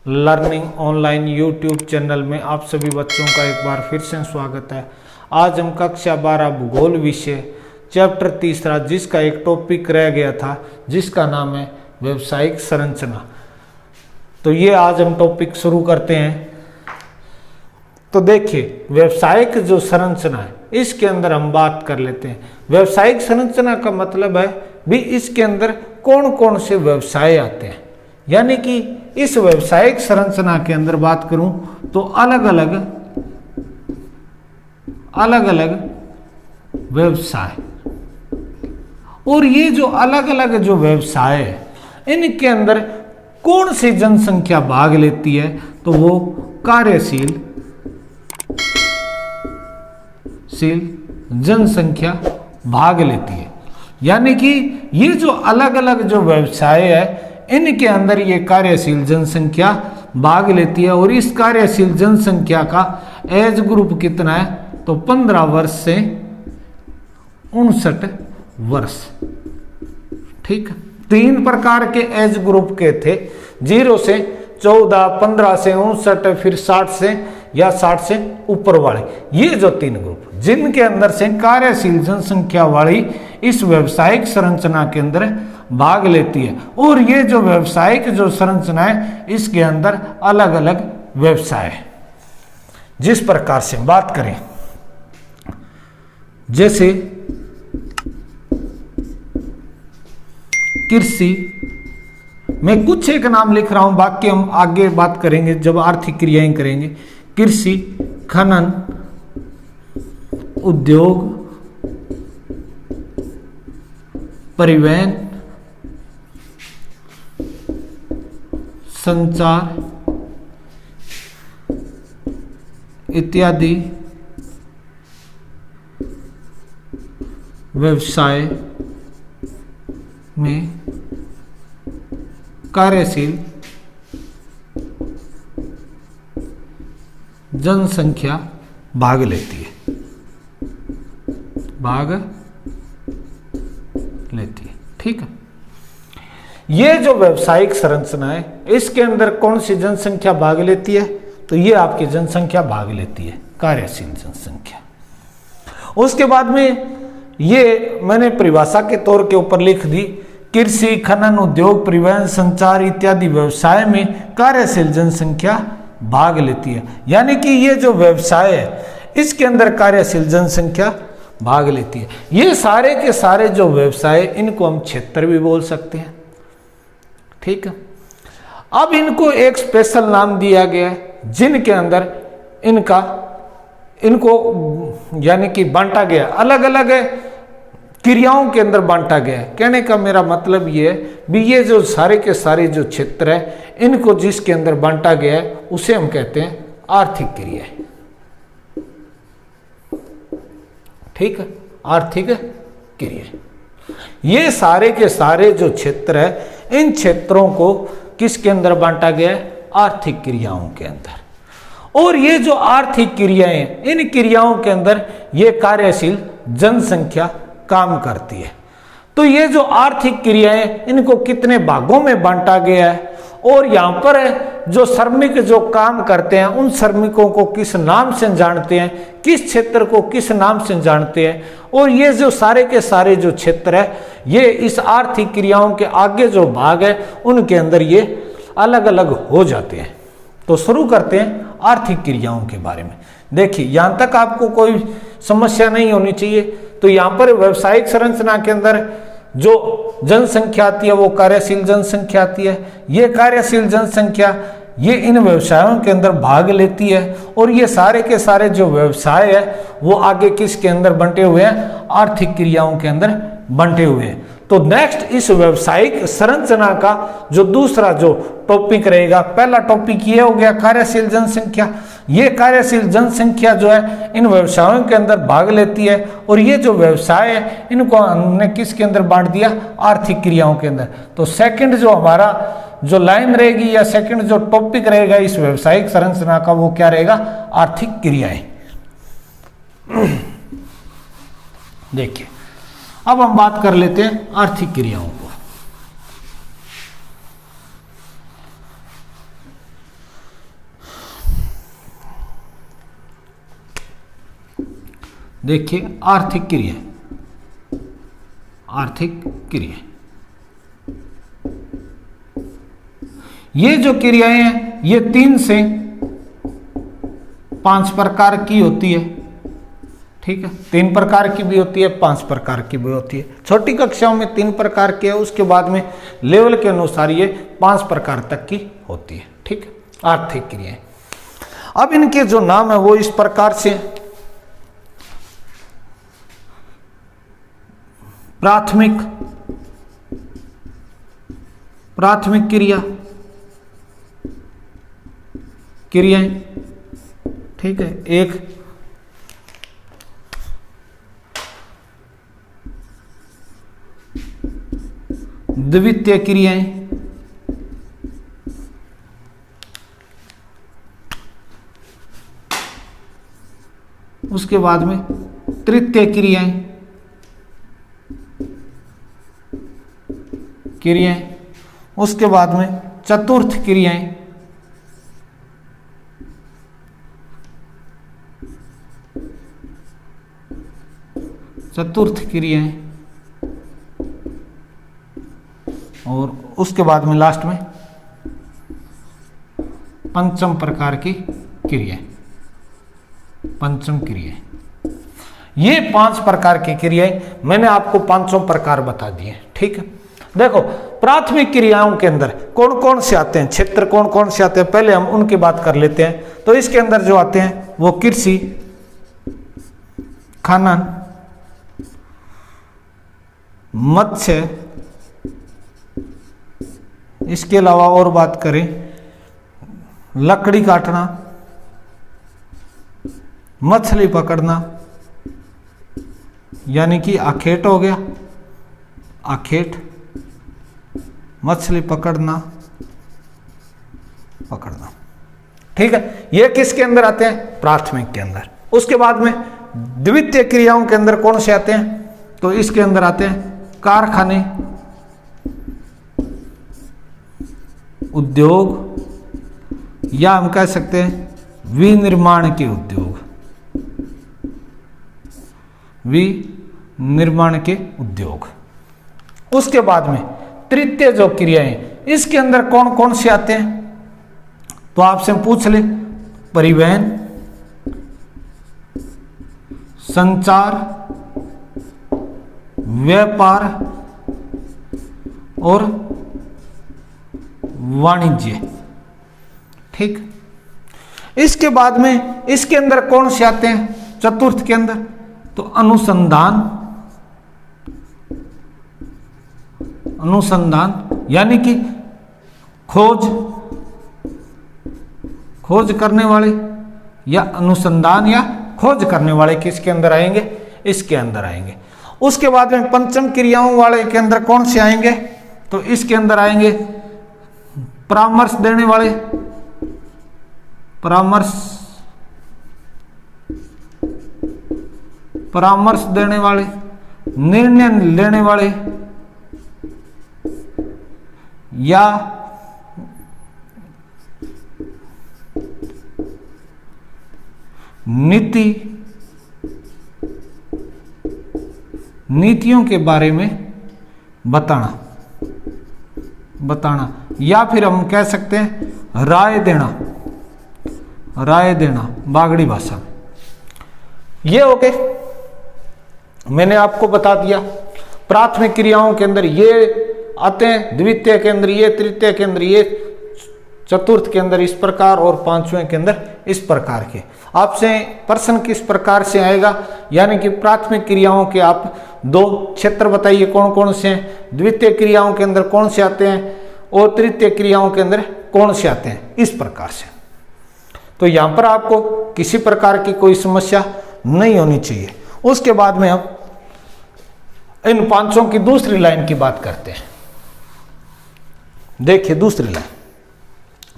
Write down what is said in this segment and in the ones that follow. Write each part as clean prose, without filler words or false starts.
Learning online YouTube channel में आप सभी बच्चों का एक बार फिर से स्वागत है। आज हम कक्षा 12 भूगोल विषय चैप्टर तीसरा जिसका एक टॉपिक रह गया था जिसका नाम है व्यावसायिक संरचना। तो ये आज हम टॉपिक शुरू करते हैं। तो देखिए, व्यावसायिक जो संरचना है इसके अंदर हम बात कर लेते हैं। व्यावसायिक संरचना का मतलब है भी इसके अंदर कौन कौन से व्यवसाय आते हैं, यानी कि इस व्यावसायिक संरचना के अंदर बात करूं तो अलग अलग व्यवसाय, और ये जो अलग अलग जो व्यवसाय है इनके अंदर कौन सी जनसंख्या भाग लेती है, तो वो कार्यशील जनसंख्या भाग लेती है। यानी कि ये जो अलग अलग जो व्यवसाय है इनके अंदर ये कार्यशील जनसंख्या भाग लेती है। और इस कार्यशील जनसंख्या का एज ग्रुप कितना है, तो 15 वर्ष से 59 वर्ष। ठीक, 3 प्रकार के एज ग्रुप के थे, 0 से 14, 15 से 59, फिर 60 से या 60 से ऊपर वाले। ये जो 3 ग्रुप जिनके अंदर से कार्यशील जनसंख्या वाली इस व्यावसायिक संरचना के अंदर भाग लेती है। और ये जो व्यावसायिक जो संरचना है इसके अंदर अलग अलग व्यवसाय है। जिस प्रकार से बात करें, जैसे कृषि, मैं कुछ एक नाम लिख रहा हूं, बाकी हम आगे बात करेंगे जब आर्थिक क्रियाएं करेंगे। कृषि, खनन, उद्योग, परिवहन, संचार इत्यादि व्यवसाय में कार्यशील जनसंख्या भाग लेती है, ठीक है। ये जो व्यावसायिक संरचना है इसके अंदर कौन सी जनसंख्या भाग लेती है, तो ये आपकी जनसंख्या भाग लेती है कार्यशील जनसंख्या। उसके बाद में ये मैंने परिभाषा के तौर के ऊपर लिख दी, कृषि, खनन, उद्योग, परिवहन, संचार इत्यादि व्यवसाय में कार्यशील जनसंख्या भाग लेती है। यानी कि ये जो व्यवसाय है इसके अंदर कार्यशील जनसंख्या भाग लेती है। ये सारे के सारे जो व्यवसाय इनको हम क्षेत्र भी बोल सकते हैं, ठीक है। अब इनको एक स्पेशल नाम दिया गया है जिनके अंदर इनको यानी कि बांटा गया, अलग अलग क्रियाओं के अंदर बांटा गया है। कहने का मेरा मतलब ये है भी ये जो सारे के सारे जो क्षेत्र है इनको जिसके अंदर बांटा गया है उसे हम कहते हैं आर्थिक क्रिया, ठीक है, आर्थिक क्रिया। ये सारे के सारे जो क्षेत्र है इन क्षेत्रों को किसके अंदर बांटा गया है, आर्थिक क्रियाओं के अंदर। और ये जो आर्थिक क्रियाएं, इन क्रियाओं के अंदर ये कार्यशील जनसंख्या काम करती है। तो ये जो आर्थिक क्रियाएं इनको कितने भागों में बांटा गया है, और यहाँ पर जो श्रमिक जो काम करते हैं उन श्रमिकों को किस नाम से जानते हैं, किस क्षेत्र को किस नाम से जानते हैं। और ये जो सारे के सारे जो क्षेत्र है ये इस आर्थिक क्रियाओं के आगे जो भाग है उनके अंदर ये अलग अलग हो जाते हैं। तो शुरू करते हैं आर्थिक क्रियाओं के बारे में। देखिए, यहाँ तक आपको कोई समस्या नहीं होनी चाहिए। तो यहाँ पर व्यावसायिक संरचना के अंदर जो जनसंख्या आती है वो कार्यशील जनसंख्या आती है। ये कार्यशील जनसंख्या ये इन व्यवसायों के अंदर भाग लेती है। और ये सारे के सारे जो व्यवसाय है वो आगे किसके अंदर बंटे हुए हैं, आर्थिक क्रियाओं के अंदर बंटे हुए हैं। तो नेक्स्ट इस व्यावसायिक संरचना का जो दूसरा जो टॉपिक रहेगा, पहला टॉपिक ये हो गया कार्यशील जनसंख्या। ये कार्यशील जनसंख्या जो है इन व्यवसायों के अंदर भाग लेती है। और ये जो व्यवसाय है इनको हमने किसके अंदर बांट दिया, आर्थिक क्रियाओं के अंदर। तो सेकंड जो हमारा जो लाइन रहेगी या सेकंड जो टॉपिक रहेगा इस व्यावसायिक संरचना का वो क्या रहेगा, आर्थिक क्रियाएं। देखिए, अब हम बात कर लेते हैं आर्थिक क्रियाओं को। देखिए आर्थिक क्रिया, आर्थिक क्रिया, ये जो क्रियाएं हैं ये 3 से 5 प्रकार की होती है। ठीक है, 3 प्रकार की भी होती है, 5 प्रकार की भी होती है। छोटी कक्षाओं में 3 प्रकार की है, उसके बाद में लेवल के अनुसार ये 5 प्रकार तक की होती है। ठीक है, आर्थिक क्रियाएं। अब इनके जो नाम है वो इस प्रकार से, प्राथमिक, प्राथमिक क्रियाएं। ठीक है, एक द्वितीय क्रियाएं, उसके बाद में तृतीय क्रियाएं, उसके बाद में चतुर्थ क्रियाएं, चतुर्थ क्रियाएं, और उसके बाद में लास्ट में पंचम प्रकार की क्रियाएं, पंचम क्रियाएं। ये 5 प्रकार की क्रियाएं मैंने आपको 5 प्रकार बता दिए। ठीक है, देखो प्राथमिक क्रियाओं के अंदर कौन कौन से आते हैं, क्षेत्र कौन कौन से आते हैं, पहले हम उनकी बात कर लेते हैं। तो इसके अंदर जो आते हैं वो कृषि, खनन, मत्स्य, इसके अलावा और बात करें लकड़ी काटना, मछली पकड़ना यानी कि आखेट हो गया, आखेट, मछली पकड़ना। ठीक है, ये किसके अंदर आते हैं, प्राथमिक के अंदर। उसके बाद में द्वितीय क्रियाओं के अंदर कौन से आते हैं, तो इसके अंदर आते हैं कारखाने, उद्योग, या हम कह सकते हैं विनिर्माण के उद्योग, विनिर्माण के उद्योग। उसके बाद में तृतीय जो क्रियाएं, इसके अंदर कौन कौन से आते हैं, तो आपसे पूछ ले, परिवहन, संचार, व्यापार और वाणिज्य। ठीक, इसके बाद में इसके अंदर कौन से आते हैं, चतुर्थ के अंदर, तो अनुसंधान, अनुसंधान यानी कि खोज करने वाले, या अनुसंधान या खोज करने वाले किसके अंदर आएंगे, इसके अंदर आएंगे। उसके बाद में पंचम क्रियाओं वाले के अंदर कौन से आएंगे, तो इसके अंदर आएंगे परामर्श देने वाले, परामर्श देने वाले, निर्णय लेने वाले, या नीतियों के बारे में बताना, या फिर हम कह सकते हैं राय देना बागड़ी भाषा में। ये हो गए, मैंने आपको बता दिया। प्राथमिक क्रियाओं के अंदर ये आते हैं, द्वितीय के अंदर ये, तृतीय के अंदर ये, चतुर्थ के अंदर इस प्रकार, और पांचवें के अंदर इस प्रकार के। आपसे प्रश्न किस प्रकार से आएगा, यानी कि प्राथमिक क्रियाओं के आप 2 क्षेत्र बताइए कौन कौन से हैं, द्वितीय क्रियाओं के अंदर कौन से आते हैं, और तृतीय क्रियाओं के अंदर कौन से आते हैं, इस प्रकार से। तो यहां पर आपको किसी प्रकार की कोई समस्या नहीं होनी चाहिए। उसके बाद में हम इन 5 की दूसरी लाइन की बात करते हैं। देखिए दूसरी लाइन,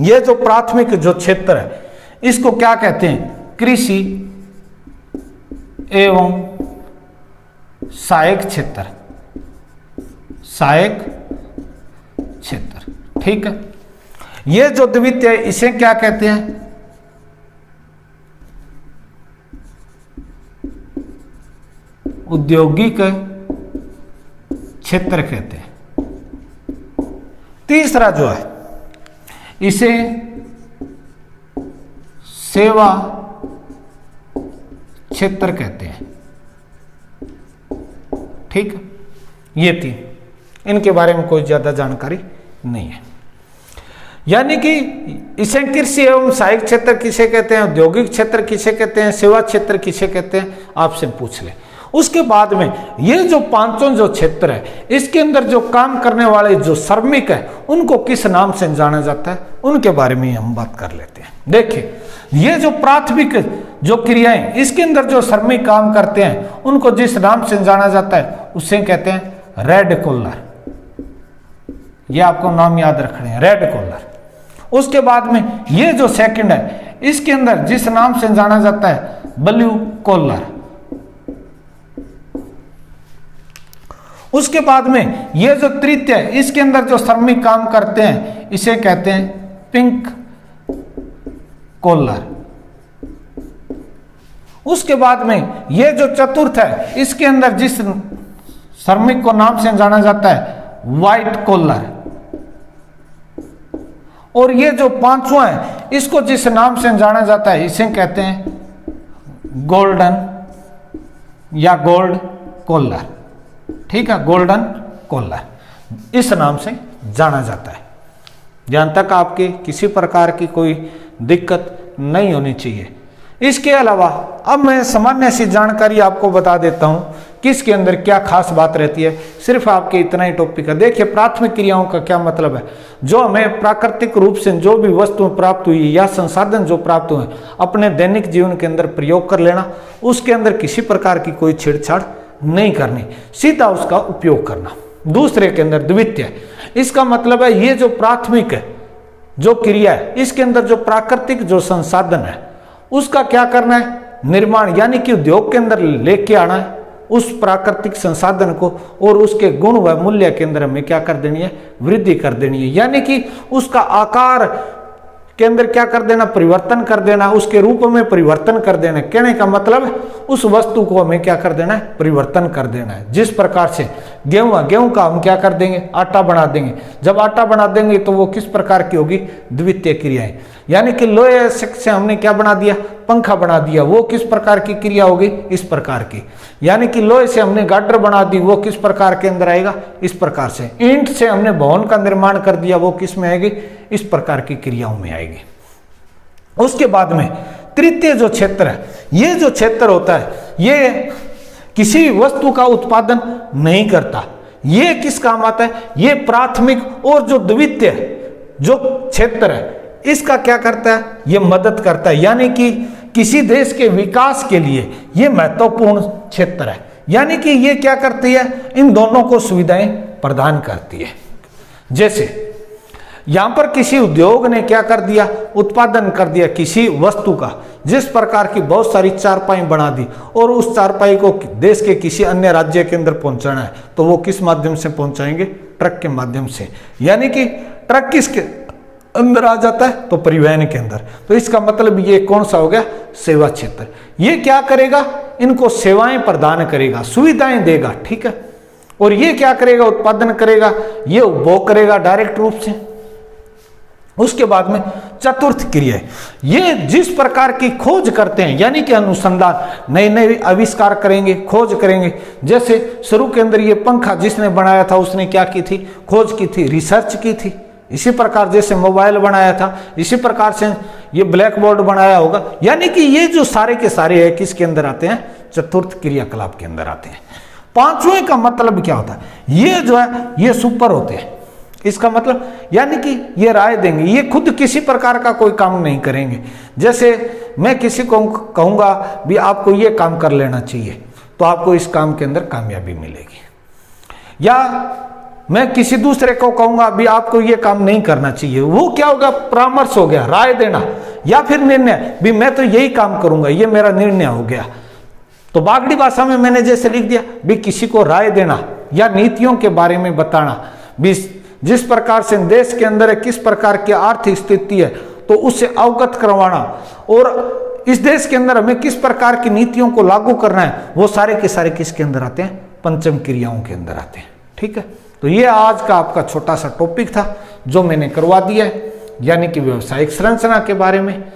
ये जो प्राथमिक जो क्षेत्र है इसको क्या कहते हैं, कृषि एवं सहायक क्षेत्र, सहायक क्षेत्र। ठीक है, ये जो द्वितीय इसे क्या कहते हैं, औद्योगिक क्षेत्र कहते हैं। तीसरा जो है इसे सेवा क्षेत्र कहते हैं। ठीक, ये तीन, इनके बारे में कोई ज्यादा जानकारी नहीं है। यानी कि इसे कृषि एवं सहायक क्षेत्र किसे कहते हैं, औद्योगिक क्षेत्र किसे कहते हैं, सेवा क्षेत्र किसे कहते हैं, आपसे पूछ ले। उसके बाद में ये जो पांचों जो क्षेत्र है, इसके अंदर जो काम करने वाले जो श्रमिक है उनको किस नाम से जाना जाता है, उनके बारे में हम बात कर लेते हैं। देखिए, ये जो प्राथमिक जो क्रियाएं, इसके अंदर जो श्रमिक काम करते हैं उनको जिस नाम से जाना जाता है उसे कहते हैं रेड कॉलर। ये आपको नाम याद रखने हैं, रेड कॉलर। उसके बाद में ये जो सेकंड है, इसके अंदर जिस नाम से जाना जाता है ब्लू कॉलर। उसके बाद में ये जो तृतीय है, इसके अंदर जो श्रमिक काम करते हैं इसे कहते हैं पिंक कॉलर। उसके बाद में ये जो चतुर्थ है, इसके अंदर जिस श्रमिक को नाम से जाना जाता है व्हाइट कॉलर। और ये जो पांचवा है, इसको जिस नाम से जाना जाता है इसे कहते हैं गोल्डन या गोल्ड कॉलर। ठीक है, गोल्डन कॉलर इस नाम से जाना जाता है। जहां तक आपके किसी प्रकार की कोई दिक्कत नहीं होनी चाहिए। इसके अलावा अब मैं सामान्य सी जानकारी आपको बता देता हूं कि इसके अंदर क्या खास बात रहती है। सिर्फ आपके इतना ही टॉपिक है। देखिए, प्राथमिक क्रियाओं का क्या मतलब है। जो हमें प्राकृतिक रूप से जो भी वस्तु प्राप्त हुई या संसाधन जो प्राप्त हुए अपने दैनिक जीवन के अंदर प्रयोग कर लेना, उसके अंदर किसी प्रकार की कोई छेड़छाड़ नहीं करनी, सीधा उसका उपयोग करना। दूसरे के अंदर द्वितीय, इसका मतलब है ये जो प्राथमिक है जो क्रिया है, इसके अंदर जो प्राकृतिक जो संसाधन है उसका क्या करना है, निर्माण, यानी कि उद्योग के अंदर लेके आना है उस प्राकृतिक संसाधन को, और उसके गुण व मूल्य के अंदर हमें क्या कर देनी है, वृद्धि कर देनी है। यानी कि उसका आकार के अंदर क्या कर देना, परिवर्तन कर देना, उसके रूप में परिवर्तन कर देना। कहने का मतलब है उस वस्तु को हमें क्या कर देना है, परिवर्तन कर देना है। जिस प्रकार से गेहूं का हम क्या कर देंगे, आटा बना देंगे। जब आटा बना देंगे तो वो किस प्रकार की होगी, द्वितीय क्रियाएं। यानी कि लोहे से हमने क्या बना दिया, पंखा बना दिया, वो किस प्रकार की क्रिया होगी, इस प्रकार की। यानी कि लोहे से हमने गाटर बना दी, वो किस प्रकार के अंदर आएगा, इस प्रकार से। ईंट से हमने भवन का निर्माण कर दिया, वो किस में आएगी, इस प्रकार की क्रियाओं में आएगी। उसके बाद में तृतीय जो क्षेत्र है, ये जो क्षेत्र होता है ये किसी वस्तु का उत्पादन नहीं करता। ये किस काम आता है, ये प्राथमिक और जो द्वितीय जो क्षेत्र है इसका क्या करता है, ये मदद करता है। यानी कि किसी देश के विकास के लिए ये महत्वपूर्ण क्षेत्र है। यानी कि ये क्या करती है, इन दोनों को सुविधाएं प्रदान करती है। जैसे यहां पर किसी उद्योग ने क्या कर दिया, उत्पादन कर दिया किसी वस्तु का, जिस प्रकार की बहुत सारी चारपाई बना दी और उस चारपाई को देश के किसी अन्य राज्य के अंदर पहुंचाना है तो वो किस माध्यम से पहुंचाएंगे, ट्रक के माध्यम से। यानी कि ट्रक किसके अंदर आ जाता है, तो परिवहन के अंदर। तो इसका मतलब ये कौन सा हो गया, सेवा क्षेत्र। ये क्या करेगा, इनको सेवाएं प्रदान करेगा, सुविधाएं देगा। ठीक है, और ये क्या करेगा, उत्पादन करेगा, ये उपभोग करेगा डायरेक्ट रूप से। उसके बाद में चतुर्थ क्रिया, ये जिस प्रकार की खोज करते हैं, यानी कि अनुसंधान, नए नए आविष्कार करेंगे, खोज करेंगे। जैसे शुरू के अंदर ये पंखा जिसने बनाया था उसने क्या की थी, खोज की थी, रिसर्च की थी। इसी प्रकार जैसे मोबाइल बनाया था, इसी प्रकार से ये ब्लैक बोर्ड बनाया होगा। यानी कि ये जो सारे के सारे है किसके अंदर आते हैं, चतुर्थ क्रियाकलाप के अंदर आते हैं। पांचवें का मतलब क्या होता है, ये जो है ये सुपर होते हैं। इसका मतलब यानी कि ये राय देंगे, ये खुद किसी प्रकार का कोई काम नहीं करेंगे। जैसे मैं किसी को कहूंगा भी आपको ये काम कर लेना चाहिए, तो आपको इस काम के अंदर कामयाबी मिलेगी। या मैं किसी दूसरे को कहूंगा भी आपको ये काम नहीं करना चाहिए, वो क्या होगा, परामर्श हो गया, राय देना। या फिर निर्णय भी मैं तो यही काम करूंगा, ये मेरा निर्णय हो गया। तो बागड़ी भाषा में मैंने जैसे लिख दिया भी किसी को राय देना या नीतियों के बारे में बताना, भी जिस प्रकार से देश के अंदर किस प्रकार की आर्थिक स्थिति है तो उससे अवगत करवाना। और इस देश के अंदर हमें किस प्रकार की नीतियों को लागू करना है, वो सारे के सारे किसके अंदर आते हैं, पंचम क्रियाओं के अंदर आते हैं। ठीक है, तो ये आज का आपका छोटा सा टॉपिक था जो मैंने करवा दिया है, यानी कि व्यवसायिक संरचना के बारे में।